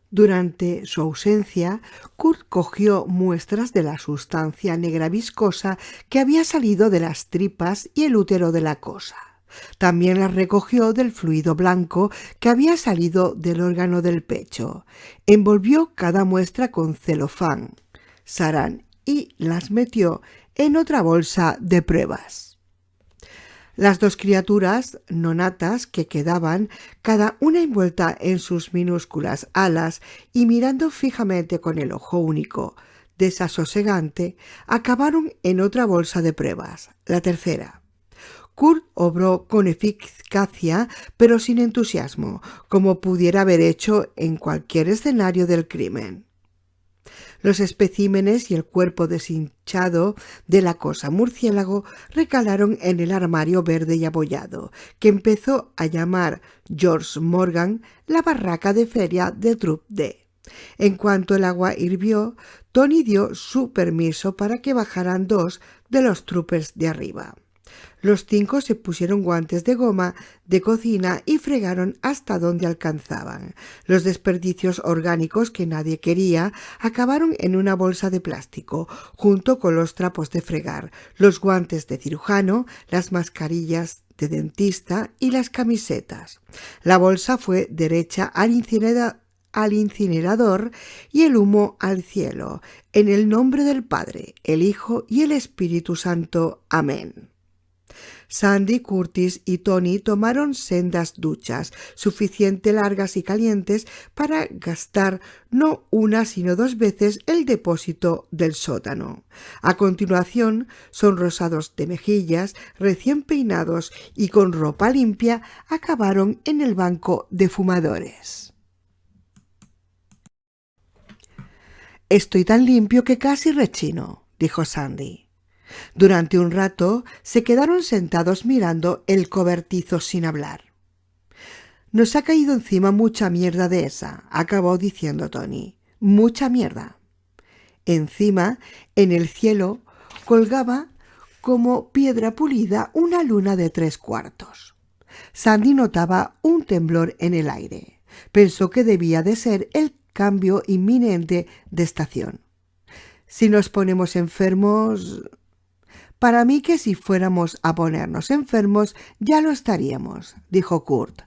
Durante su ausencia, Kurt cogió muestras de la sustancia negra viscosa que había salido de las tripas y el útero de la cosa. También las recogió del fluido blanco que había salido del órgano del pecho. Envolvió cada muestra con celofán, sarán y las metió en otra bolsa de pruebas. Las dos criaturas nonatas que quedaban, cada una envuelta en sus minúsculas alas y mirando fijamente con el ojo único, desasosegante, acabaron en otra bolsa de pruebas, la tercera. Kurt obró con eficacia, pero sin entusiasmo, como pudiera haber hecho en cualquier escenario del crimen. Los especímenes y el cuerpo deshinchado de la cosa murciélago recalaron en el armario verde y abollado, que empezó a llamar George Morgan la barraca de feria de Drup D. En cuanto el agua hirvió, Tony dio su permiso para que bajaran 2 de los troopers de arriba. Los 5 se pusieron guantes de goma de cocina y fregaron hasta donde alcanzaban. Los desperdicios orgánicos que nadie quería acabaron en una bolsa de plástico, junto con los trapos de fregar, los guantes de cirujano, las mascarillas de dentista y las camisetas. La bolsa fue derecha al incinerador y el humo al cielo, en el nombre del Padre, el Hijo y el Espíritu Santo. Amén. Sandy, Curtis y Tony tomaron sendas duchas, suficiente largas y calientes para gastar no una sino 2 veces el depósito del sótano. A continuación, sonrosados de mejillas, recién peinados y con ropa limpia, acabaron en el banco de fumadores. «Estoy tan limpio que casi rechino», dijo Sandy. Durante un rato se quedaron sentados mirando el cobertizo sin hablar. «Nos ha caído encima mucha mierda de esa», acabó diciendo Tony. «Mucha mierda». Encima, en el cielo, colgaba como piedra pulida una luna de 3/4. Sandy notaba un temblor en el aire. Pensó que debía de ser el cambio inminente de estación. «Si nos ponemos enfermos...» «Para mí que si fuéramos a ponernos enfermos ya lo estaríamos», dijo Kurt.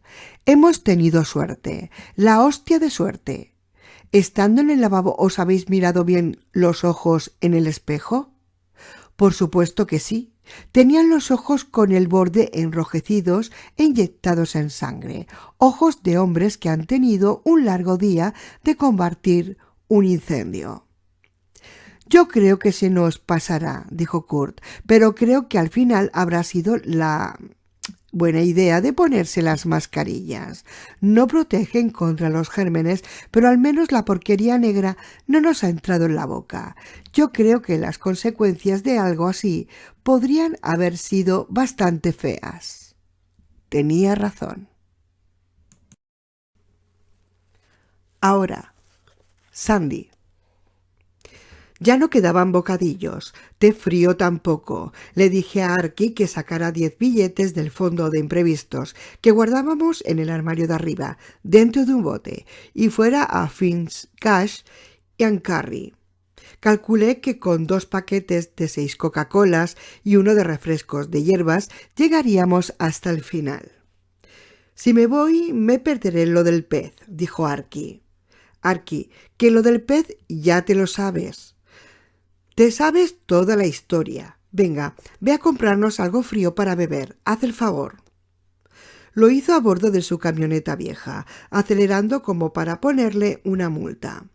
«Hemos tenido suerte, la hostia de suerte. ¿Estando en el lavabo os habéis mirado bien los ojos en el espejo?» «Por supuesto que sí. Tenían los ojos con el borde enrojecidos e inyectados en sangre, ojos de hombres que han tenido un largo día de combatir un incendio». «Yo creo que se nos pasará», dijo Kurt, «pero creo que al final habrá sido la buena idea de ponerse las mascarillas. No protegen contra los gérmenes, pero al menos la porquería negra no nos ha entrado en la boca. Yo creo que las consecuencias de algo así podrían haber sido bastante feas». Tenía razón. Ahora, Sandy. Ya no quedaban bocadillos, té frío tampoco. Le dije a Arky que sacara 10 billetes del fondo de imprevistos que guardábamos en el armario de arriba, dentro de un bote, y fuera a Finn's Cash and Carry. Calculé que con 2 paquetes de 6 Coca-Colas y uno de refrescos de hierbas llegaríamos hasta el final. «Si me voy, me perderé lo del pez», dijo Arky. «Arky, que lo del pez ya te lo sabes. Te sabes toda la historia. Venga, ve a comprarnos algo frío para beber. Haz el favor». Lo hizo a bordo de su camioneta vieja, acelerando como para ponerle una multa.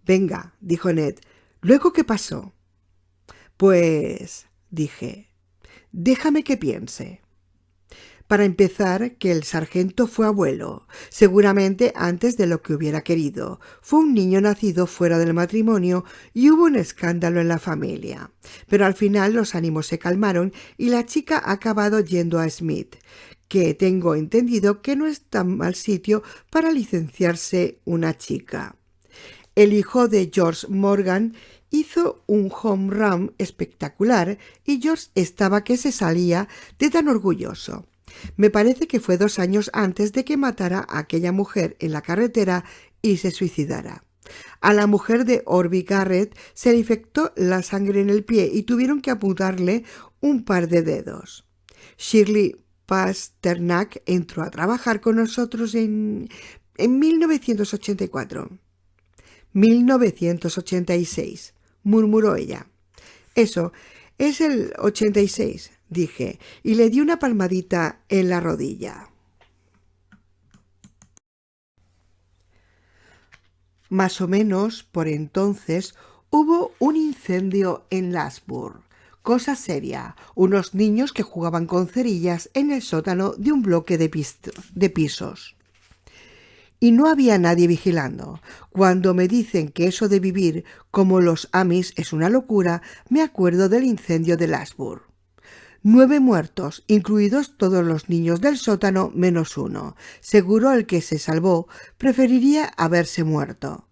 «Venga», dijo Ned. «¿Luego qué pasó?» «Pues», dije, «déjame que piense». Para empezar, que el sargento fue abuelo, seguramente antes de lo que hubiera querido. Fue un niño nacido fuera del matrimonio y hubo un escándalo en la familia. Pero al final los ánimos se calmaron y la chica ha acabado yendo a Smith, que tengo entendido que no es tan mal sitio para licenciarse una chica. El hijo de George Morgan hizo un home run espectacular y George estaba que se salía de tan orgulloso. Me parece que fue 2 años antes de que matara a aquella mujer en la carretera y se suicidara. A la mujer de Orby Garrett se le infectó la sangre en el pie y tuvieron que amputarle un par de dedos. Shirley Pasternak entró a trabajar con nosotros en 1984. 1986, murmuró ella. Eso, es el 86, dije, y le di una palmadita en la rodilla. Más o menos por entonces hubo un incendio en Lasburg. Cosa seria, unos niños que jugaban con cerillas en el sótano de un bloque de pisos. Y no había nadie vigilando. Cuando me dicen que eso de vivir como los Amis es una locura, me acuerdo del incendio de Lasburg. 9 muertos, incluidos todos los niños del sótano menos uno. Seguro el que se salvó preferiría haberse muerto.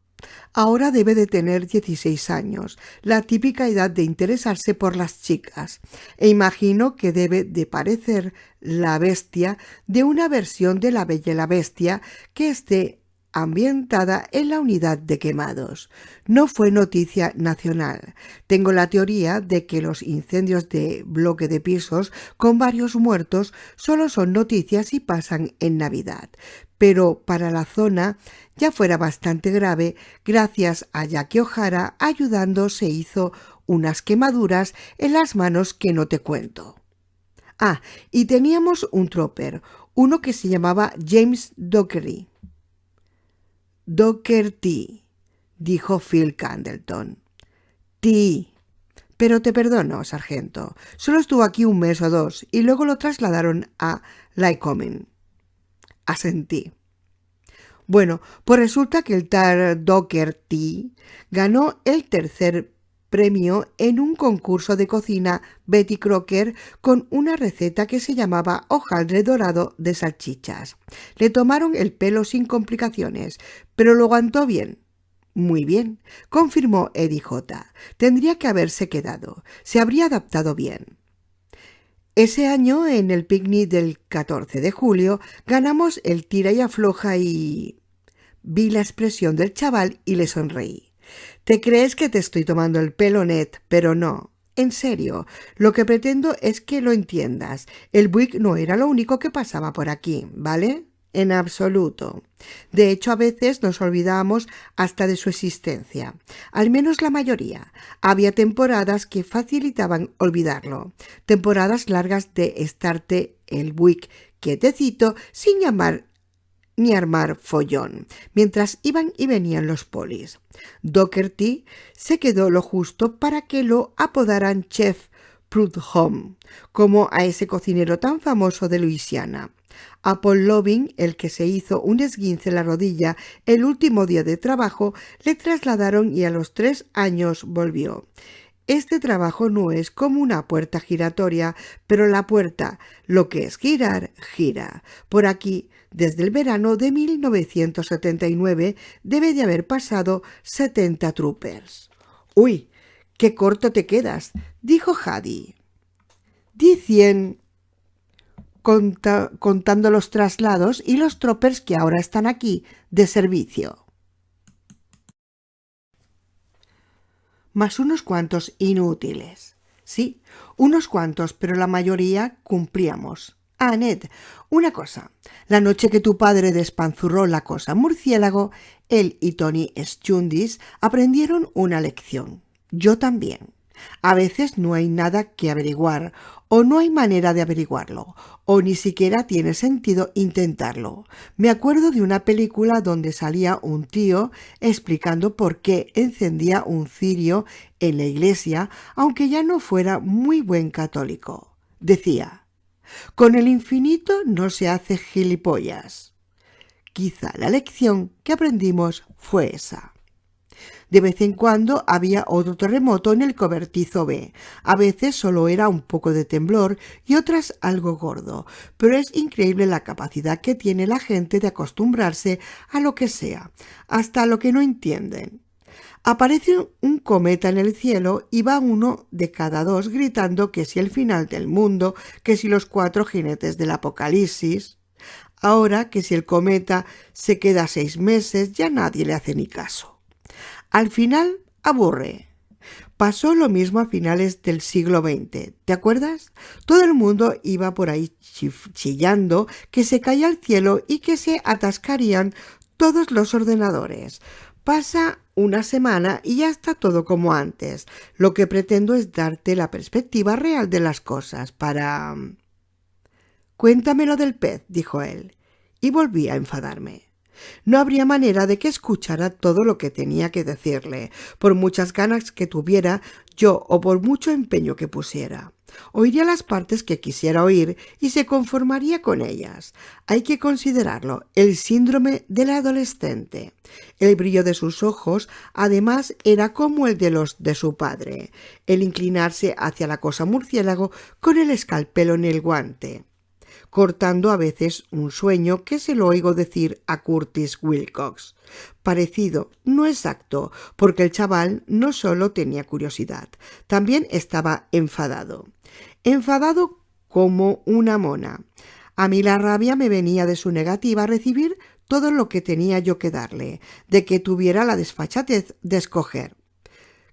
Ahora debe de tener 16 años, la típica edad de interesarse por las chicas, e imagino que debe de parecer la bestia de una versión de La Bella y la Bestia que esté ambientada en la unidad de quemados. No fue noticia nacional. Tengo la teoría de que los incendios de bloque de pisos con varios muertos solo son noticias y pasan en Navidad. Pero para la zona ya fuera bastante grave, gracias a Jackie O'Hara ayudando se hizo unas quemaduras en las manos que no te cuento. Ah, y teníamos un trooper, uno que se llamaba James Dockery. Doherty, dijo Phil Candleton. T. Pero te perdono, sargento. Solo estuvo aquí 1 mes o 2 y luego lo trasladaron a Lycoming. Asentí. Bueno, pues resulta que el tal Doherty ganó el 3er premio en un concurso de cocina Betty Crocker con una receta que se llamaba hojaldre dorado de salchichas. Le tomaron el pelo sin complicaciones, pero lo aguantó bien. Muy bien, confirmó Eddie J. Tendría que haberse quedado. Se habría adaptado bien. Ese año, en el picnic del 14 de julio, ganamos el tira y afloja y... Vi la expresión del chaval y le sonreí. Te crees que te estoy tomando el pelo, Ned, pero no. En serio, lo que pretendo es que lo entiendas. El Buick no era lo único que pasaba por aquí, ¿vale? En absoluto. De hecho, a veces nos olvidábamos hasta de su existencia. Al menos la mayoría. Había temporadas que facilitaban olvidarlo. Temporadas largas de estarte el Buick quietecito sin llamar ni armar follón, mientras iban y venían los polis. Doherty se quedó lo justo para que lo apodaran Chef Prudhomme, como a ese cocinero tan famoso de Luisiana. A Paul Loving, el que se hizo un esguince en la rodilla el último día de trabajo, le trasladaron y a los 3 años volvió. Este trabajo no es como una puerta giratoria, pero la puerta, lo que es girar, gira. Por aquí, desde el verano de 1979, debe de haber pasado 70 troopers. «Uy, qué corto te quedas», dijo Hadi. «Di 100 contando los traslados y los troopers que ahora están aquí de servicio». Más unos cuantos inútiles. Sí, unos cuantos, pero la mayoría cumplíamos. Ah, Ned, una cosa. La noche que tu padre despanzurró la cosa murciélago, él y Tony Stundis aprendieron una lección. Yo también. A veces no hay nada que averiguar, o no hay manera de averiguarlo, o ni siquiera tiene sentido intentarlo. Me acuerdo de una película donde salía un tío explicando por qué encendía un cirio en la iglesia, aunque ya no fuera muy buen católico. Decía: «Con el infinito no se hace gilipollas». Quizá la lección que aprendimos fue esa. De vez en cuando había otro terremoto en el cobertizo B. A veces solo era un poco de temblor y otras algo gordo, pero es increíble la capacidad que tiene la gente de acostumbrarse a lo que sea, hasta a lo que no entienden. Aparece un cometa en el cielo y va uno de cada dos gritando que si el final del mundo, que si los 4 jinetes del apocalipsis. Ahora que si el cometa se queda 6 meses, ya nadie le hace ni caso. Al final, aburre. Pasó lo mismo a finales del siglo XX, ¿te acuerdas? Todo el mundo iba por ahí chillando que se caía el cielo y que se atascarían todos los ordenadores. Pasa una semana y ya está todo como antes. Lo que pretendo es darte la perspectiva real de las cosas para... Cuéntame lo del pez, dijo él, y volví a enfadarme. No habría manera de que escuchara todo lo que tenía que decirle, por muchas ganas que tuviera yo o por mucho empeño que pusiera. Oiría las partes que quisiera oír y se conformaría con ellas. Hay que considerarlo, el síndrome del adolescente. El brillo de sus ojos, además, era como el de los de su padre, el inclinarse hacia la cosa murciélago con el escalpelo en el guante, cortando a veces un sueño que se lo oigo decir a Curtis Wilcox. Parecido, no exacto, porque el chaval no solo tenía curiosidad, también estaba enfadado. Enfadado como una mona. A mí la rabia me venía de su negativa a recibir todo lo que tenía yo que darle, de que tuviera la desfachatez de escoger.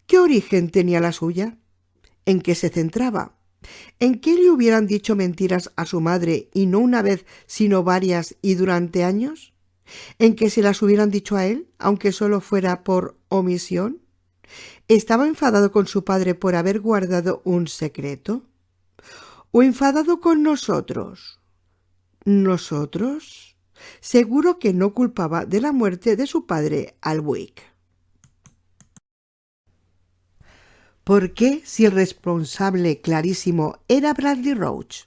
¿Qué origen tenía la suya? ¿En qué se centraba? ¿En qué le hubieran dicho mentiras a su madre y no una vez, sino varias y durante años? ¿En que se las hubieran dicho a él, aunque solo fuera por omisión? ¿Estaba enfadado con su padre por haber guardado un secreto? ¿O enfadado con nosotros? ¿Nosotros? Seguro que no culpaba de la muerte de su padre al Buick. ¿Por qué, si el responsable clarísimo era Bradley Roach?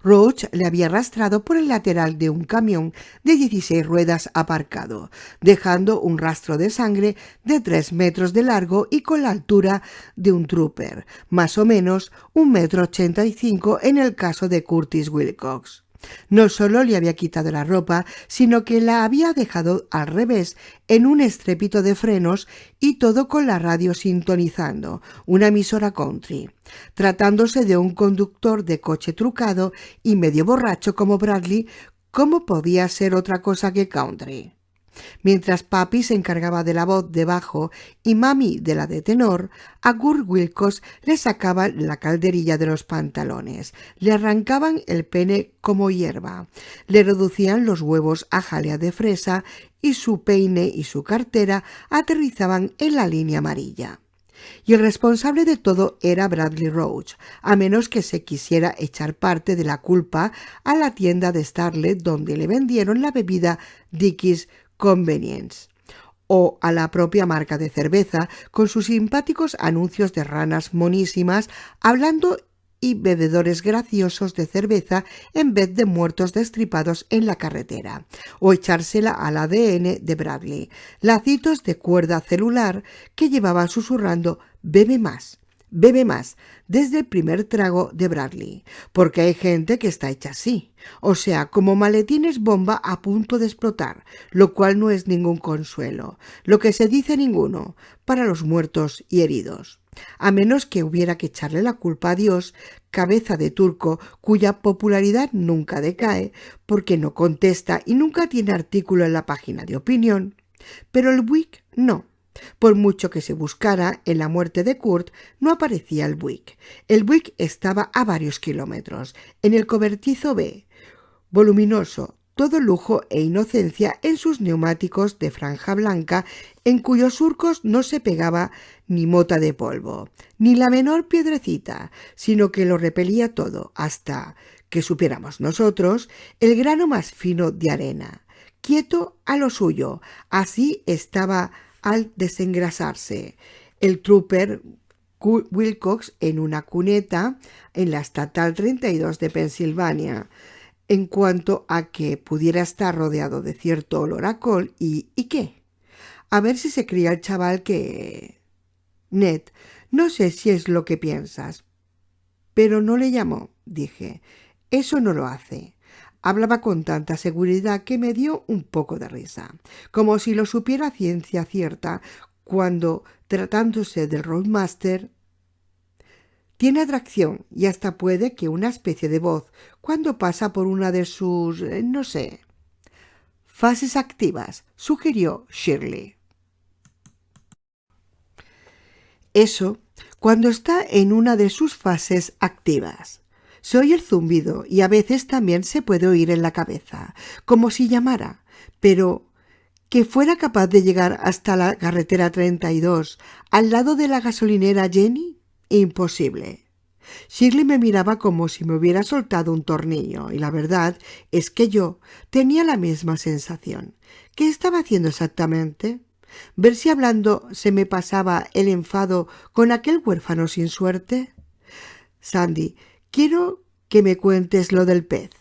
Roach le había arrastrado por el lateral de un camión de 16 ruedas aparcado, dejando un rastro de sangre de 3 metros de largo y con la altura de un trooper, más o menos 1,85 m en el caso de Curtis Wilcox. No solo le había quitado la ropa, sino que la había dejado al revés en un estrépito de frenos y todo con la radio sintonizando, una emisora country. Tratándose de un conductor de coche trucado y medio borracho como Bradley, ¿cómo podía ser otra cosa que country? Mientras Papi se encargaba de la voz de bajo y Mami de la de tenor, a Kurt Wilcox le sacaban la calderilla de los pantalones, le arrancaban el pene como hierba, le reducían los huevos a jalea de fresa y su peine y su cartera aterrizaban en la línea amarilla. Y el responsable de todo era Bradley Roach, a menos que se quisiera echar parte de la culpa a la tienda de Starlet donde le vendieron la bebida Dickies Convenience, o a la propia marca de cerveza con sus simpáticos anuncios de ranas monísimas hablando y bebedores graciosos de cerveza en vez de muertos destripados en la carretera, o echársela al ADN de Bradley, lacitos de cuerda celular que llevaban susurrando «bebe más». Bebe más, desde el primer trago de Bradley, porque hay gente que está hecha así, o sea, como maletines bomba a punto de explotar, lo cual no es ningún consuelo, lo que se dice ninguno, para los muertos y heridos. A menos que hubiera que echarle la culpa a Dios, cabeza de turco, cuya popularidad nunca decae, porque no contesta y nunca tiene artículo en la página de opinión. Pero el Buick no. Por mucho que se buscara, en la muerte de Kurt no aparecía el Buick. El Buick estaba a varios kilómetros, en el cobertizo B, voluminoso, todo lujo e inocencia en sus neumáticos de franja blanca, en cuyos surcos no se pegaba ni mota de polvo, ni la menor piedrecita, sino que lo repelía todo, hasta, que supiéramos nosotros, el grano más fino de arena. Quieto a lo suyo, así estaba al desengrasarse. El trooper Wilcox en una cuneta en la Estatal 32 de Pensilvania. En cuanto a que pudiera estar rodeado de cierto olor a col ¿y qué? A ver si se cría el chaval que... Ned, no sé si es lo que piensas, pero no le llamó, dije. Eso no lo hace. Hablaba con tanta seguridad que me dio un poco de risa, como si lo supiera a ciencia cierta, cuando, tratándose del Roadmaster, tiene atracción y hasta puede que una especie de voz cuando pasa por una de sus, no sé, fases activas, sugirió Shirley. Eso cuando está en una de sus fases activas. Se oye el zumbido y a veces también se puede oír en la cabeza, como si llamara, pero que fuera capaz de llegar hasta la carretera 32, al lado de la gasolinera Jenny, imposible. Shirley me miraba como si me hubiera soltado un tornillo, y la verdad es que yo tenía la misma sensación. ¿Qué estaba haciendo exactamente? ¿Ver si hablando se me pasaba el enfado con aquel huérfano sin suerte? Sandy, quiero que me cuentes lo del pez.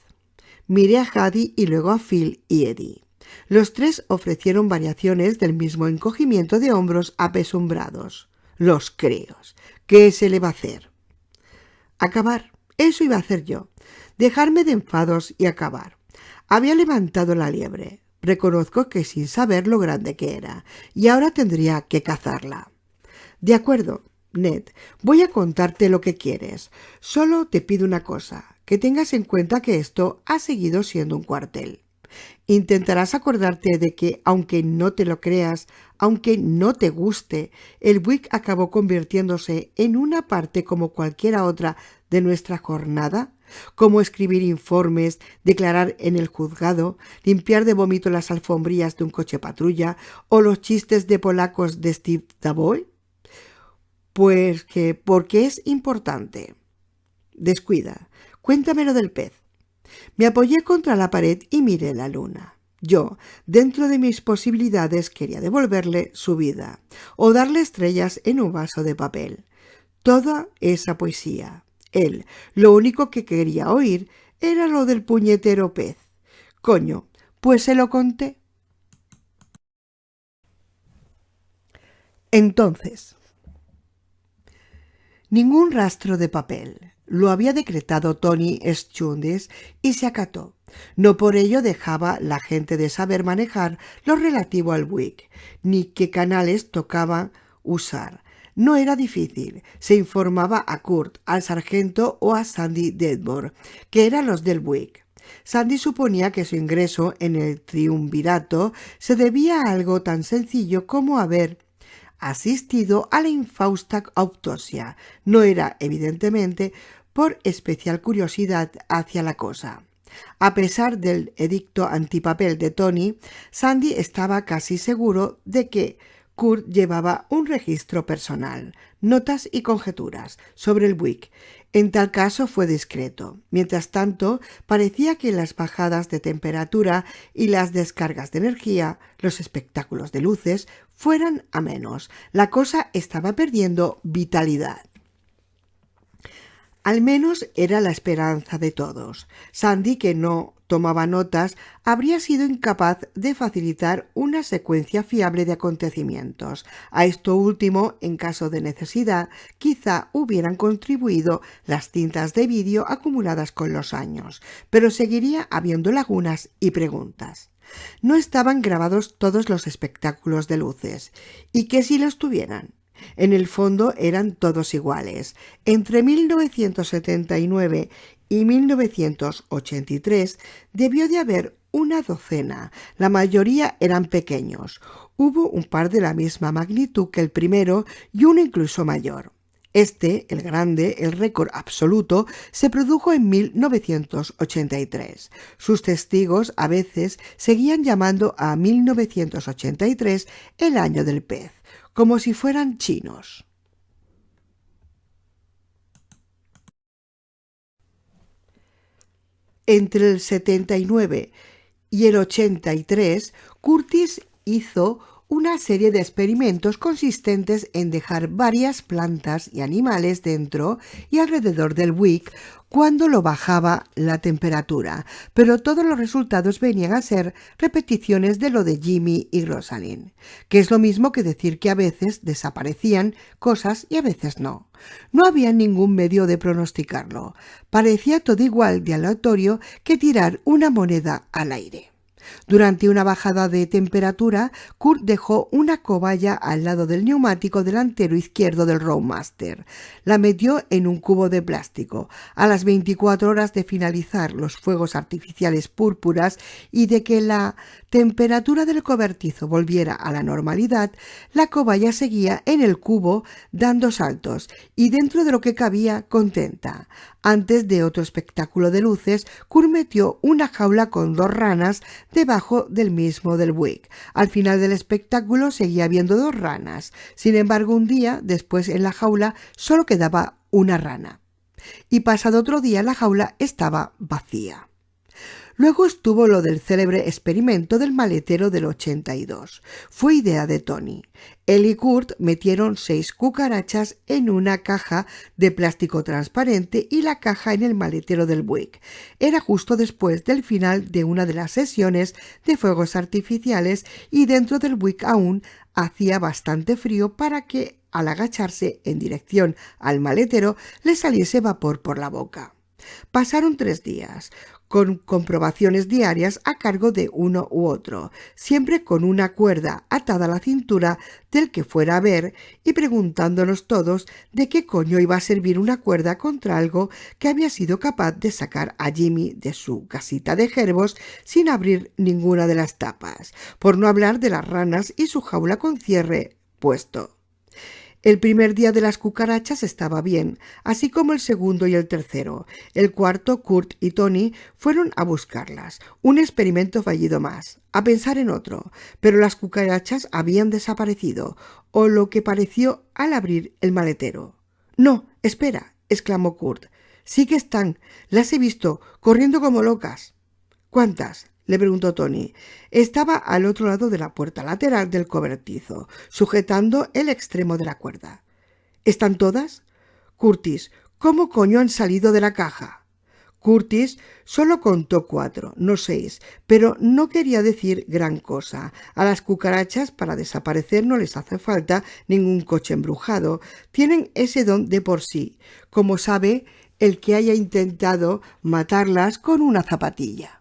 Miré a Haddy y luego a Phil y Eddie. Los tres ofrecieron variaciones del mismo encogimiento de hombros apesumbrados. Los críos. ¿Qué se le va a hacer? Acabar. Eso iba a hacer yo. Dejarme de enfados y acabar. Había levantado la liebre. Reconozco que sin saber lo grande que era, y ahora tendría que cazarla. De acuerdo, Ned, voy a contarte lo que quieres. Solo te pido una cosa, que tengas en cuenta que esto ha seguido siendo un cuartel. Intentarás acordarte de que, aunque no te lo creas, aunque no te guste, el Buick acabó convirtiéndose en una parte como cualquiera otra de nuestra jornada, como escribir informes, declarar en el juzgado, limpiar de vómito las alfombrillas de un coche patrulla o los chistes de polacos de Steve Davoy. Pues que porque es importante. Descuida, cuéntame lo del pez. Me apoyé contra la pared y miré la luna. Yo, dentro de mis posibilidades, quería devolverle su vida o darle estrellas en un vaso de papel. Toda esa poesía. Él, lo único que quería oír era lo del puñetero pez. Coño, pues se lo conté. Entonces, ningún rastro de papel. Lo había decretado Tony Schundis y se acató. No por ello dejaba la gente de saber manejar lo relativo al Buick, ni qué canales tocaba usar. No era difícil. Se informaba a Kurt, al sargento o a Sandy Dedmore, que eran los del Buick. Sandy suponía que su ingreso en el triunvirato se debía a algo tan sencillo como haber asistido a la infausta autopsia. No era, evidentemente, por especial curiosidad hacia la cosa. A pesar del edicto antipapel de Tony, Sandy estaba casi seguro de que Kurt llevaba un registro personal, notas y conjeturas sobre el Buick. En tal caso fue discreto. Mientras tanto, parecía que las bajadas de temperatura y las descargas de energía, los espectáculos de luces, fueran a menos. La cosa estaba perdiendo vitalidad. Al menos era la esperanza de todos. Sandy, que no tomaba notas, habría sido incapaz de facilitar una secuencia fiable de acontecimientos. A esto último, en caso de necesidad, quizá hubieran contribuido las cintas de vídeo acumuladas con los años, pero seguiría habiendo lagunas y preguntas. No estaban grabados todos los espectáculos de luces, y que si los tuvieran. En el fondo eran todos iguales. Entre 1979 y 1983 debió de haber una docena. La mayoría eran pequeños. Hubo un par de la misma magnitud que el primero y uno incluso mayor. Este, el grande, el récord absoluto, se produjo en 1983. Sus testigos a veces seguían llamando a 1983 el año del pez, como si fueran chinos. Entre el 79 y el 83, Curtis hizo una serie de experimentos consistentes en dejar varias plantas y animales dentro y alrededor del Buick cuando lo bajaba la temperatura, pero todos los resultados venían a ser repeticiones de lo de Jimmy y Rosalind, que es lo mismo que decir que a veces desaparecían cosas y a veces no. No había ningún medio de pronosticarlo. Parecía todo igual de aleatorio que tirar una moneda al aire. Durante una bajada de temperatura, Kurt dejó una cobaya al lado del neumático delantero izquierdo del Roadmaster. La metió en un cubo de plástico. A las 24 horas de finalizar los fuegos artificiales púrpuras y de que la temperatura del cobertizo volviera a la normalidad, la cobaya seguía en el cubo dando saltos y dentro de lo que cabía contenta. Antes de otro espectáculo de luces, Kurt metió una jaula con 2 ranas debajo del mismo del Buick. Al final del espectáculo seguía habiendo 2 ranas. Sin embargo, un día después en la jaula solo quedaba una rana. Y pasado otro día la jaula estaba vacía. Luego estuvo lo del célebre experimento del maletero del 82. Fue idea de Tony. Él y Kurt metieron 6 cucarachas en una caja de plástico transparente y la caja en el maletero del Buick. Era justo después del final de una de las sesiones de fuegos artificiales y dentro del Buick aún hacía bastante frío para que al agacharse en dirección al maletero le saliese vapor por la boca. Pasaron 3 días, con comprobaciones diarias a cargo de uno u otro, siempre con una cuerda atada a la cintura del que fuera a ver y preguntándonos todos de qué coño iba a servir una cuerda contra algo que había sido capaz de sacar a Jimmy de su casita de gerbos sin abrir ninguna de las tapas, por no hablar de las ranas y su jaula con cierre puesto. El primer día de las cucarachas estaba bien, así como el segundo y el tercero. El cuarto, Kurt y Tony fueron a buscarlas. Un experimento fallido más. A pensar en otro. Pero las cucarachas habían desaparecido, o lo que pareció al abrir el maletero. «No, espera», exclamó Kurt. «Sí que están. Las he visto, corriendo como locas». «¿Cuántas?», le preguntó Tony. Estaba al otro lado de la puerta lateral del cobertizo, sujetando el extremo de la cuerda. ¿Están todas? Curtis, ¿cómo coño han salido de la caja? Curtis solo contó 4, no 6, pero no quería decir gran cosa. A las cucarachas para desaparecer no les hace falta ningún coche embrujado. Tienen ese don de por sí, como sabe el que haya intentado matarlas con una zapatilla.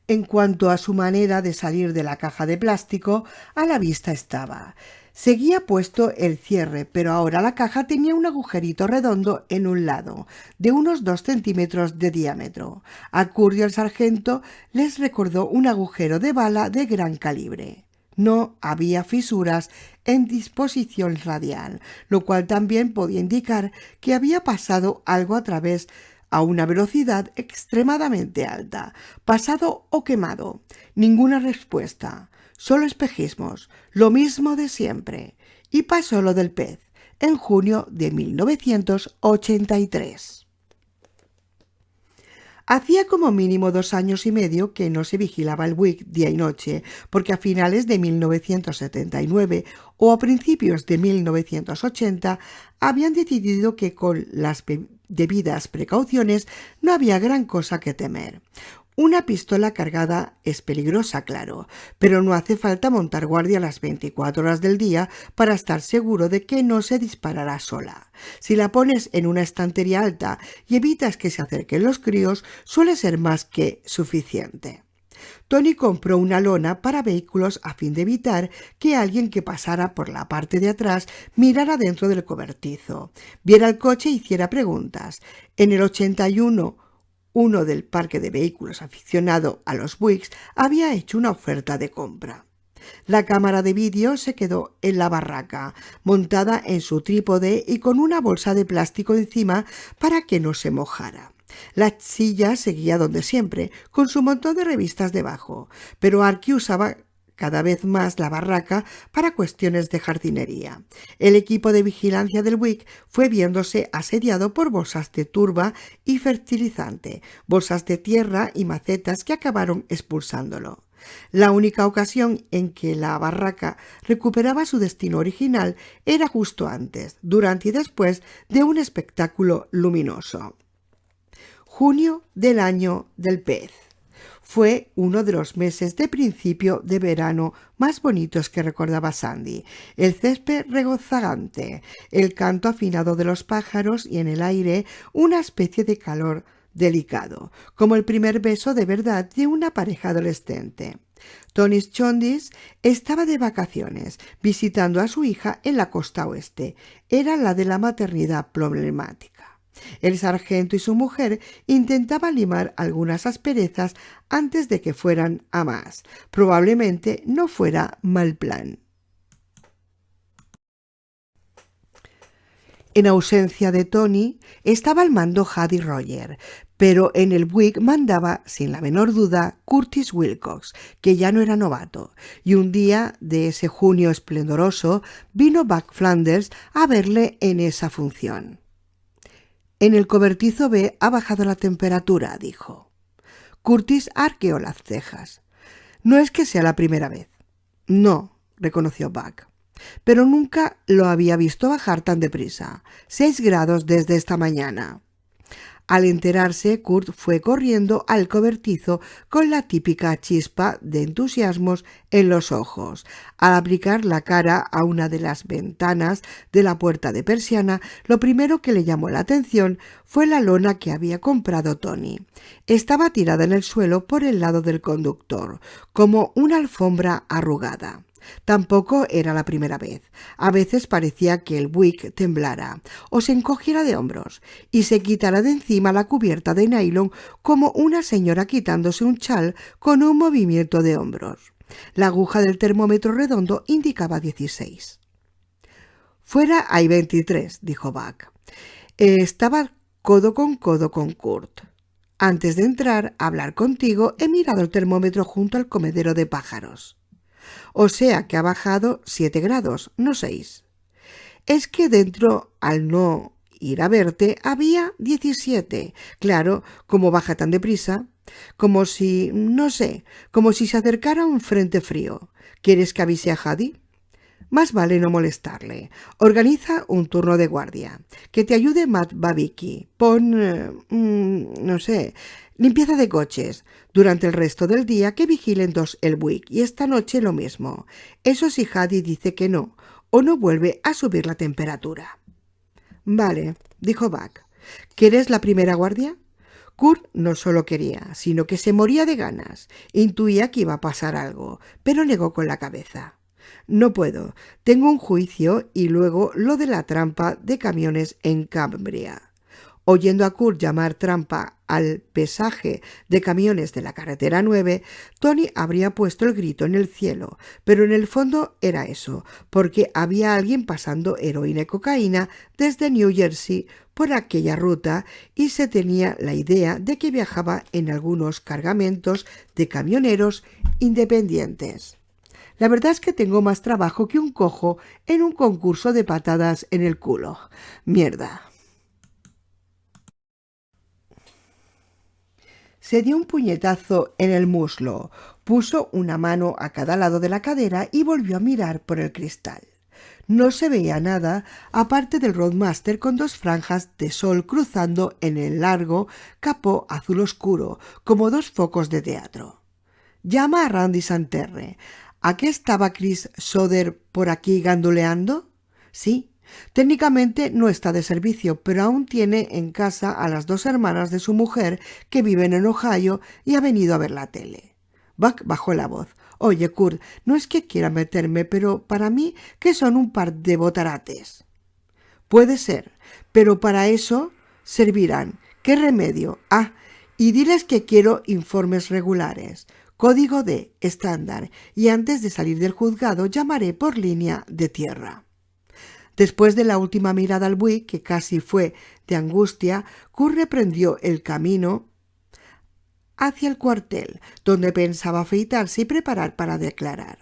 En cuanto a su manera de salir de la caja de plástico, a la vista estaba. Seguía puesto el cierre, pero ahora la caja tenía un agujerito redondo en un lado, de unos 2 centímetros de diámetro. A Kurt y al sargento les recordó un agujero de bala de gran calibre. No había fisuras en disposición radial, lo cual también podía indicar que había pasado algo a través a una velocidad extremadamente alta, pasado o quemado. Ninguna respuesta, solo espejismos, lo mismo de siempre. Y pasó lo del pez, en junio de 1983. Hacía como mínimo 2 años y medio que no se vigilaba el Buick día y noche, porque a finales de 1979 o a principios de 1980 habían decidido que con las debidas precauciones no había gran cosa que temer. Una pistola cargada es peligrosa, claro, pero no hace falta montar guardia las 24 horas del día para estar seguro de que no se disparará sola. Si la pones en una estantería alta y evitas que se acerquen los críos, suele ser más que suficiente. Tony compró una lona para vehículos a fin de evitar que alguien que pasara por la parte de atrás mirara dentro del cobertizo, viera el coche e hiciera preguntas. En el 81, uno del parque de vehículos aficionado a los Buicks había hecho una oferta de compra. La cámara de vídeo se quedó en la barraca, montada en su trípode y con una bolsa de plástico encima para que no se mojara. La silla seguía donde siempre, con su montón de revistas debajo, pero Archie usaba cada vez más la barraca para cuestiones de jardinería. El equipo de vigilancia del Buick fue viéndose asediado por bolsas de turba y fertilizante, bolsas de tierra y macetas que acabaron expulsándolo. La única ocasión en que la barraca recuperaba su destino original era justo antes, durante y después de un espectáculo luminoso. Junio del año del pez. Fue uno de los meses de principio de verano más bonitos que recordaba Sandy. El césped regozagante, el canto afinado de los pájaros y en el aire una especie de calor delicado, como el primer beso de verdad de una pareja adolescente. Tony Chondis estaba de vacaciones, visitando a su hija en la costa oeste. Era la de la maternidad problemática. El sargento y su mujer intentaban limar algunas asperezas antes de que fueran a más. Probablemente no fuera mal plan. En ausencia de Tony, estaba al mando Haddy Roger, pero en el Buick mandaba, sin la menor duda, Curtis Wilcox, que ya no era novato, y un día de ese junio esplendoroso vino Buck Flanders a verle en esa función. «En el cobertizo B ha bajado la temperatura», dijo. Curtis arqueó las cejas. «No es que sea la primera vez». «No», reconoció Buck. «Pero nunca lo había visto bajar tan deprisa. 6 grados desde esta mañana». Al enterarse, Kurt fue corriendo al cobertizo con la típica chispa de entusiasmos en los ojos. Al aplicar la cara a una de las ventanas de la puerta de persiana, lo primero que le llamó la atención fue la lona que había comprado Tony. Estaba tirada en el suelo por el lado del conductor, como una alfombra arrugada. Tampoco era la primera vez. A veces parecía que el Buick temblara o se encogiera de hombros y se quitara de encima la cubierta de nylon como una señora quitándose un chal con un movimiento de hombros. La aguja del termómetro redondo indicaba 16. «Fuera hay 23», dijo Buck. Estaba codo con Kurt. «Antes de entrar a hablar contigo he mirado el termómetro junto al comedero de pájaros. O sea que ha bajado 7 grados, no 6. Es que dentro, al no ir a verte, había 17. Claro, como baja tan deprisa, como si, no sé, como si se acercara un frente frío. ¿Quieres que avise a Haddy? Más vale no molestarle. Organiza un turno de guardia. Que te ayude Matt Babicki. Pon, no sé, limpieza de coches. Durante el resto del día que vigilen 2 el Buick y esta noche lo mismo. Eso si Haddy dice que no, o no vuelve a subir la temperatura». «Vale», dijo Buck. «¿Quieres la primera guardia?» Kurt no solo quería, sino que se moría de ganas. Intuía que iba a pasar algo, pero negó con la cabeza. «No puedo. Tengo un juicio y luego lo de la trampa de camiones en Cambria». Oyendo a Kurt llamar trampa al pesaje de camiones de la carretera 9, Tony habría puesto el grito en el cielo, pero en el fondo era eso, porque había alguien pasando heroína y cocaína desde New Jersey por aquella ruta y se tenía la idea de que viajaba en algunos cargamentos de camioneros independientes. «La verdad es que tengo más trabajo que un cojo en un concurso de patadas en el culo. Mierda». Se dio un puñetazo en el muslo, puso una mano a cada lado de la cadera y volvió a mirar por el cristal. No se veía nada aparte del Roadmaster con 2 franjas de sol cruzando en el largo capó azul oscuro, como 2 focos de teatro. «Llama a Randy Santerre. ¿A qué estaba Chris Soder por aquí ganduleando?» «Sí. Técnicamente no está de servicio, pero aún tiene en casa a las 2 hermanas de su mujer que viven en Ohio y ha venido a ver la tele». Buck bajó la voz. «Oye, Kurt, no es que quiera meterme, pero para mí que son un par de botarates». «Puede ser, pero para eso servirán. ¿Qué remedio? Ah, y diles que quiero informes regulares. Código D, estándar, y antes de salir del juzgado llamaré por línea de tierra». Después de la última mirada al Buick, que casi fue de angustia, Kurt reprendió el camino hacia el cuartel, donde pensaba afeitarse y preparar para declarar.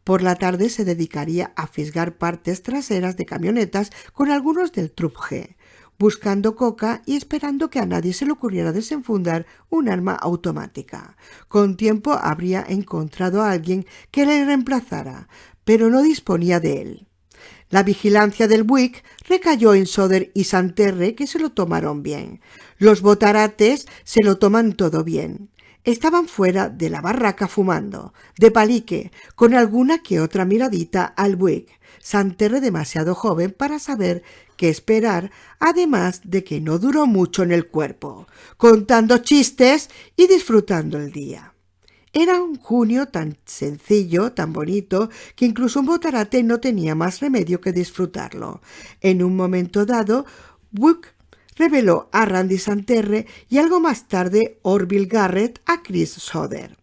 Por la tarde se dedicaría a fisgar partes traseras de camionetas con algunos del Trup G, buscando coca y esperando que a nadie se le ocurriera desenfundar un arma automática. Con tiempo habría encontrado a alguien que le reemplazara, pero no disponía de él. La vigilancia del Buick recayó en Soder y Santerre, que se lo tomaron bien. Los botarates se lo toman todo bien. Estaban fuera de la barraca fumando, de palique, con alguna que otra miradita al Buick. Santerre demasiado joven para saber qué esperar, además de que no duró mucho en el cuerpo, contando chistes y disfrutando el día. Era un junio tan sencillo, tan bonito, que incluso un botarate no tenía más remedio que disfrutarlo. En un momento dado, Buck reveló a Randy Santerre y algo más tarde Orville Garrett a Chris Soder.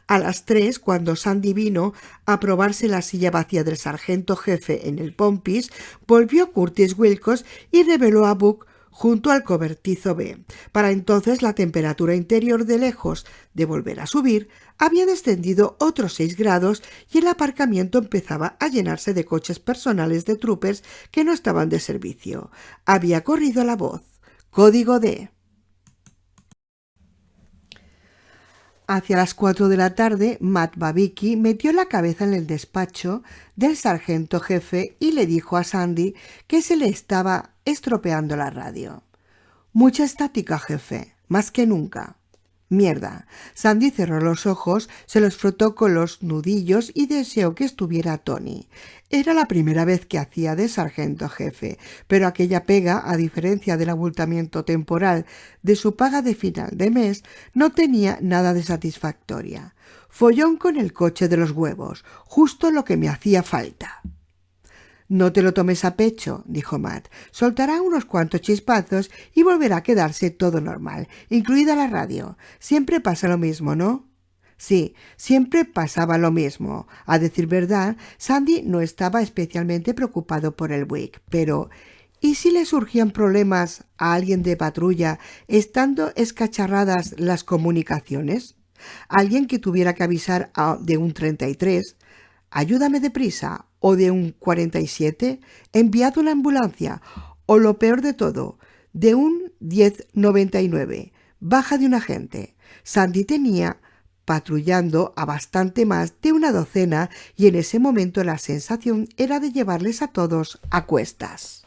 A las 3, cuando Sandy vino a probarse la silla vacía del sargento jefe en el Pompis, volvió Curtis Wilcox y reveló a Buck junto al cobertizo B. Para entonces la temperatura interior, de lejos de volver a subir, había descendido otros 6 grados y el aparcamiento empezaba a llenarse de coches personales de troopers que no estaban de servicio. Había corrido la voz. Código D. Hacia las 4 de la tarde, Matt Babicki metió la cabeza en el despacho del sargento jefe y le dijo a Sandy que se le estaba estropeando la radio. Mucha estática, jefe, más que nunca. Mierda. Sandy cerró los ojos, se los frotó con los nudillos y deseó que estuviera Tony. Era la primera vez que hacía de sargento jefe, pero aquella pega, a diferencia del abultamiento temporal de su paga de final de mes, no tenía nada de satisfactoria. Follón con el coche de los huevos, justo lo que me hacía falta. No te lo tomes a pecho, dijo Matt. Soltará unos cuantos chispazos y volverá a quedarse todo normal, incluida la radio. Siempre pasa lo mismo, ¿no? Sí, siempre pasaba lo mismo. A decir verdad, Sandy no estaba especialmente preocupado por el Buick, pero ¿y si le surgían problemas a alguien de patrulla estando escacharradas las comunicaciones? Alguien que tuviera que avisar de un 33, ayúdame deprisa, o de un 47, enviad una ambulancia, o lo peor de todo, de un 1099, baja de un agente. Sandy tenía patrullando a bastante más de una docena y en ese momento la sensación era de llevarles a todos a cuestas.